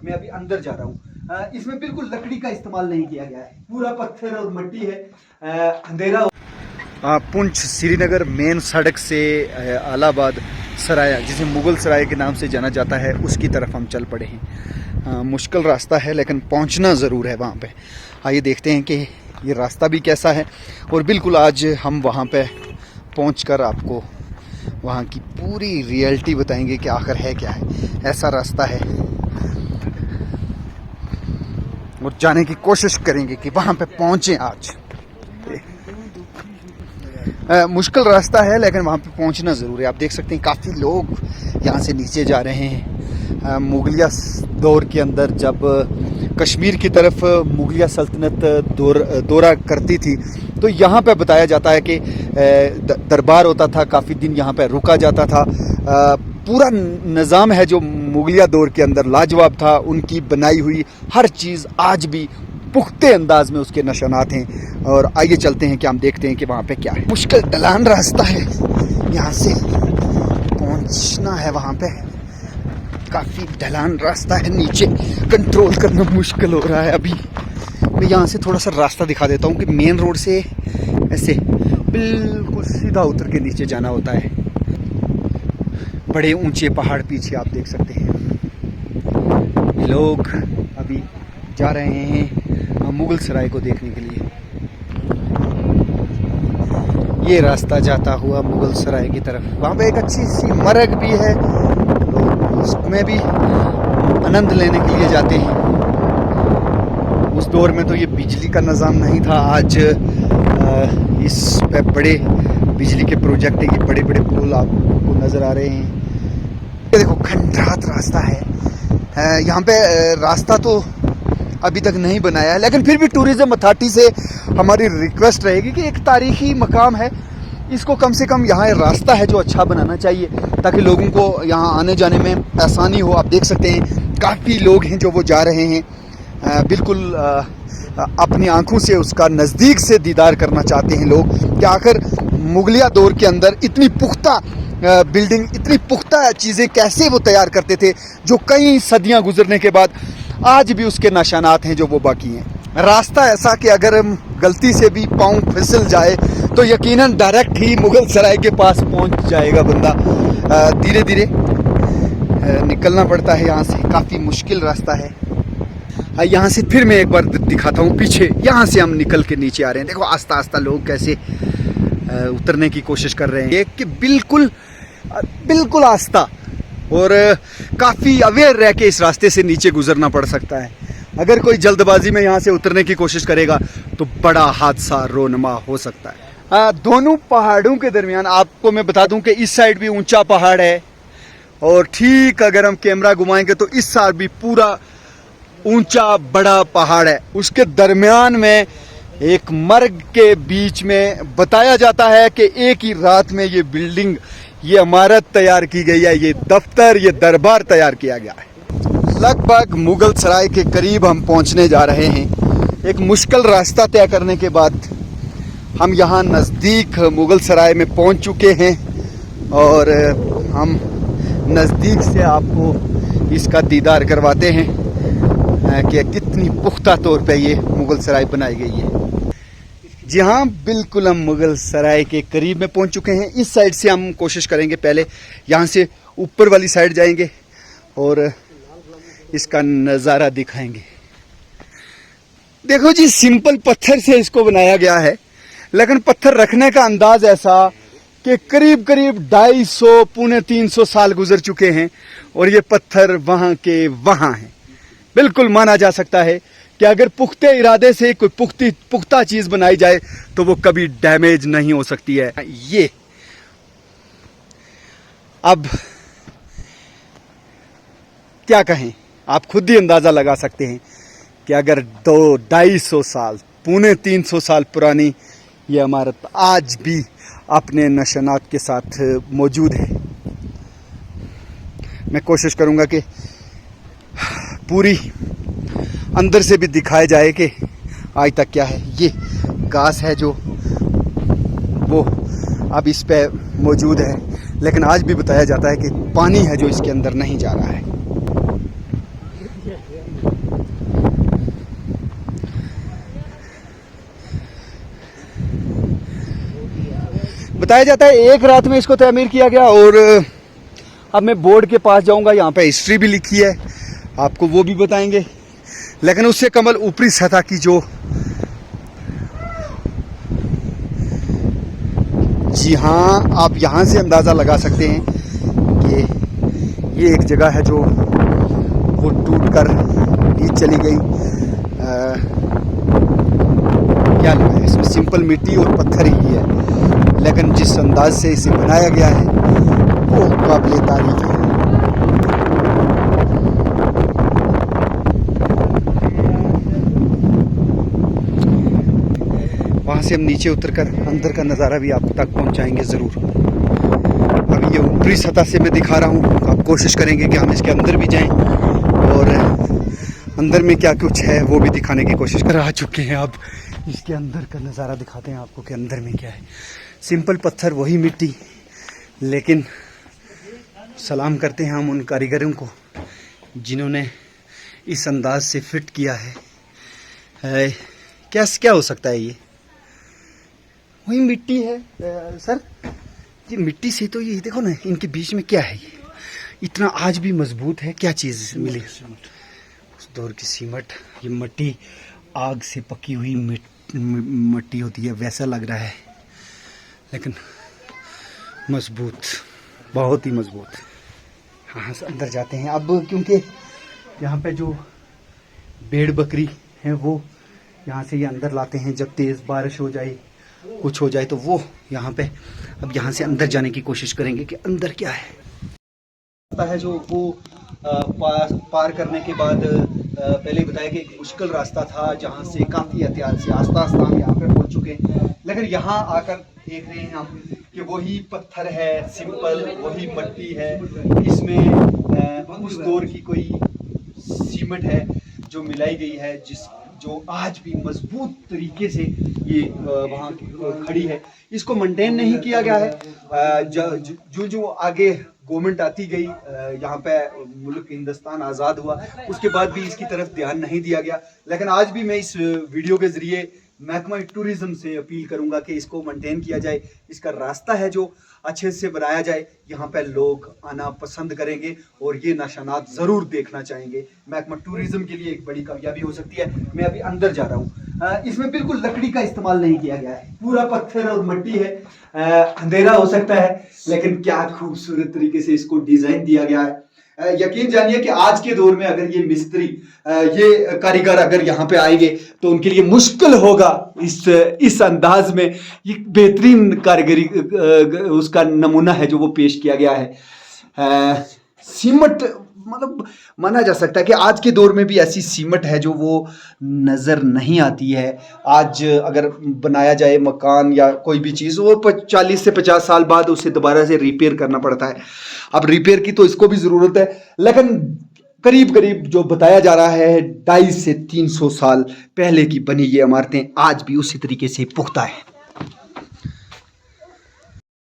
मैं अभी अंदर जा रहा हूँ। इसमें बिल्कुल लकड़ी का इस्तेमाल नहीं किया गया है, पूरा पत्थर और मिट्टी है, अंधेरा। पुंछ श्रीनगर मेन सड़क से आलाबाद सराया, जिसे मुगल सराय के नाम से जाना जाता है, उसकी तरफ हम चल पड़े हैं। मुश्किल रास्ता है लेकिन पहुंचना ज़रूर है वहाँ पे। आइए देखते हैं कि ये रास्ता भी कैसा है, और बिल्कुल आज हम वहाँ पे पहुंचकर आपको वहाँ की पूरी रियलिटी बताएंगे कि आखिर है क्या है, ऐसा रास्ता है, और जाने की कोशिश करेंगे कि वहाँ पे पहुँचें आज। मुश्किल रास्ता है लेकिन वहाँ पे पहुँचना ज़रूर है। आप देख सकते हैं काफ़ी लोग यहाँ से नीचे जा रहे हैं। मुगलिया दौर के अंदर जब कश्मीर की तरफ मुगलिया सल्तनत दौरा करती थी, तो यहाँ पे बताया जाता है कि दरबार होता था, काफ़ी दिन यहाँ पे रुका जाता था। पूरा निज़ाम है जो मुगलिया दौर के अंदर लाजवाब था, उनकी बनाई हुई हर चीज़ आज भी पुख्ते अंदाज में उसके निशानात हैं। और आइए चलते हैं कि हम देखते हैं कि वहाँ पे क्या है। मुश्किल ढलान रास्ता है, यहाँ से पहुँचना है वहाँ पे, काफ़ी ढलान रास्ता है, नीचे कंट्रोल करना मुश्किल हो रहा है। अभी मैं यहाँ से थोड़ा सा रास्ता दिखा देता हूँ कि मेन रोड से ऐसे बिल्कुल सीधा उतर के नीचे जाना होता है। बड़े ऊंचे पहाड़ पीछे आप देख सकते हैं। लोग अभी जा रहे हैं मुगल सराय को देखने के लिए। ये रास्ता जाता हुआ मुगल सराय की तरफ, वहाँ पे एक अच्छी सी मरग भी है, लोग उसमें भी आनंद लेने के लिए जाते हैं। उस दौर में तो ये बिजली का निज़ाम नहीं था, आज इस पे बड़े बिजली के प्रोजेक्ट है, ये बड़े बड़े पुल आपको नज़र आ रहे हैं। ये देखो खंडात रास्ता है, यहाँ पे रास्ता तो अभी तक नहीं बनाया है, लेकिन फिर भी टूरिज़्म अथॉरिटी से हमारी रिक्वेस्ट रहेगी कि एक तारीखी मकाम है, इसको कम से कम यहाँ रास्ता है जो अच्छा बनाना चाहिए, ताकि लोगों को यहाँ आने जाने में आसानी हो। आप देख सकते हैं काफ़ी लोग हैं जो वो जा रहे हैं, बिल्कुल अपनी आंखों से उसका नज़दीक से दीदार करना चाहते हैं लोग कि आखिर मुगलिया दौर के अंदर इतनी पुख्ता बिल्डिंग, इतनी पुख्ता चीज़ें कैसे वो तैयार करते थे, जो कई सदियाँ गुजरने के बाद आज भी उसके निशानात हैं जो वो बाकी हैं। रास्ता ऐसा कि अगर हम गलती से भी पाँव फिसल जाए तो यकीनन डायरेक्ट ही मुगल सराय के पास पहुंच जाएगा बंदा। धीरे धीरे निकलना पड़ता है यहाँ से, काफ़ी मुश्किल रास्ता है। यहाँ से फिर मैं एक बार दिखाता हूँ पीछे, यहाँ से हम निकल के नीचे आ रहे हैं। देखो आस्ता आस्ता लोग कैसे उतरने की कोशिश कर रहे हैं, कि बिल्कुल बिल्कुल आस्ता, और काफ़ी अवेयर रह के इस रास्ते से नीचे गुजरना पड़ सकता है। अगर कोई जल्दबाजी में यहाँ से उतरने की कोशिश करेगा तो बड़ा हादसा रोनमा हो सकता है। दोनों पहाड़ों के दरमियान आपको मैं बता दूं कि इस साइड भी ऊंचा पहाड़ है, और ठीक अगर हम कैमरा घुमाएंगे तो इस साइड भी पूरा ऊंचा बड़ा पहाड़ है। उसके दरमियान में एक मर्ग के बीच में बताया जाता है कि एक ही रात में ये बिल्डिंग, ये इमारत तैयार की गई है, ये दफ्तर, ये दरबार तैयार किया गया है। लगभग मुगल सराय के करीब हम पहुंचने जा रहे हैं। एक मुश्किल रास्ता तय करने के बाद हम यहाँ नज़दीक मुगल सराय में पहुंच चुके हैं, और हम नज़दीक से आपको इसका दीदार करवाते हैं कि कितनी पुख्ता तौर पे ये मुगल सराय बनाई गई है। जी हाँ, बिल्कुल हम मुगल सराय के करीब में पहुंच चुके हैं। इस साइड से हम कोशिश करेंगे, पहले यहाँ से ऊपर वाली साइड जाएंगे और इसका नज़ारा दिखाएंगे। देखो जी, सिंपल पत्थर से इसको बनाया गया है, लेकिन पत्थर रखने का अंदाज ऐसा कि करीब करीब 250 पौने 300 साल गुजर चुके हैं, और ये पत्थर वहाँ के वहाँ हैं। बिल्कुल माना जा सकता है कि अगर पुख्ते इरादे से कोई पुख्ता चीज़ बनाई जाए तो वो कभी डैमेज नहीं हो सकती है। ये अब क्या कहें, आप खुद ही अंदाज़ा लगा सकते हैं कि अगर 250 साल पौने 300 साल पुरानी ये इमारत आज भी अपने निशानात के साथ मौजूद है। मैं कोशिश करूंगा कि पूरी अंदर से भी दिखाया जाए कि आज तक क्या है। ये घास है जो वो अब इस पे मौजूद है, लेकिन आज भी बताया जाता है कि पानी है जो इसके अंदर नहीं जा रहा है। बताया जाता है एक रात में इसको तमीर किया गया। और अब मैं बोर्ड के पास जाऊंगा, यहाँ पे हिस्ट्री भी लिखी है, आपको वो भी बताएंगे। लेकिन उससे कमल ऊपरी सतह की जो, जी हाँ, आप यहाँ से अंदाज़ा लगा सकते हैं कि ये एक जगह है जो वो टूट कर नीचे चली गई। क्या लगा है इसमें, सिंपल मिट्टी और पत्थर ही है, लेकिन जिस अंदाज से इसे बनाया गया है वो काबिल तारीफ है। वहाँ से हम नीचे उतरकर अंदर का नज़ारा भी आप तक पहुँचाएंगे ज़रूर। अभी ये ऊपरी सतह से मैं दिखा रहा हूँ, आप कोशिश करेंगे कि हम इसके अंदर भी जाएं और अंदर में क्या कुछ है वो भी दिखाने की कोशिश कर आ चुके हैं। अब इसके अंदर का नज़ारा दिखाते हैं आपको कि अंदर में क्या है। सिंपल पत्थर, वही मिट्टी, लेकिन सलाम करते हैं हम उन कारीगरों को जिन्होंने इस अंदाज से फिट किया है। क्या हो सकता है ये, वही मिट्टी है सर, ये मिट्टी से तो ये देखो ना, इनके बीच में क्या है, ये इतना आज भी मजबूत है, क्या चीज़ मिली? उस दौर की सीमेंट, ये मिट्टी आग से पकी हुई मिट्टी होती है, वैसा लग रहा है, लेकिन मजबूत, बहुत ही मजबूत। हाँ, अंदर जाते हैं अब, क्योंकि यहाँ पे जो भेड़ बकरी है वो यहाँ से ये अंदर लाते हैं जब तेज़ बारिश हो जाए, कुछ हो जाए तो वो यहाँ पे, अब यहाँ से अंदर जाने की कोशिश करेंगे कि अंदर क्या है जो वो पार करने के बाद पहले बताया कि एक मुश्किल रास्ता था जहाँ से काफ़ी एहतियात से आस्ता आस्ता हम यहाँ पे पहुँच चुके हैं। लेकिन यहाँ आकर देख रहे हैं हम कि वही पत्थर है, सिंपल वही मिट्टी है, इसमें उस दौर की कोई सीमेंट है जो मिलाई गई है, जो आज भी मजबूत तरीके से ये वहाँ खड़ी है। इसको मेंटेन नहीं किया गया है। जो आगे गवर्नमेंट आती गई, यहाँ पे मुल्क हिंदुस्तान आज़ाद हुआ, उसके बाद भी इसकी तरफ ध्यान नहीं दिया गया। लेकिन आज भी मैं इस वीडियो के ज़रिए महकमा टूरिज़्म से अपील करूँगा कि इसको मेंटेन किया जाए, इसका रास्ता है जो अच्छे से बनाया जाए। यहाँ पे लोग आना पसंद करेंगे और ये निशानात ज़रूर देखना चाहेंगे। महकमा टूरिज़्म के लिए एक बड़ी कामयाबी हो सकती है। मैं अभी अंदर जा रहा हूँ। इसमें बिल्कुल लकड़ी का इस्तेमाल नहीं किया गया है, पूरा पत्थर और मिट्टी है। अंधेरा हो सकता है, लेकिन क्या खूबसूरत तरीके से इसको डिज़ाइन दिया गया है। यकीन जानिए कि आज के दौर में अगर ये मिस्त्री, ये कारीगर अगर यहाँ पे आएंगे तो उनके लिए मुश्किल होगा इस अंदाज में। ये बेहतरीन कारीगरी उसका नमूना है जो वो पेश किया गया है। सीमेंट, मतलब माना जा सकता है कि आज के दौर में भी ऐसी सीमेंट है जो वो नज़र नहीं आती है। आज अगर बनाया जाए मकान या कोई भी चीज़, वो 40 से 50 साल बाद उसे दोबारा से रिपेयर करना पड़ता है। अब रिपेयर की तो इसको भी ज़रूरत है, लेकिन करीब करीब जो बताया जा रहा है 250 से 300 साल पहले की बनी ये इमारतें आज भी उसी तरीके से पुख्ता है।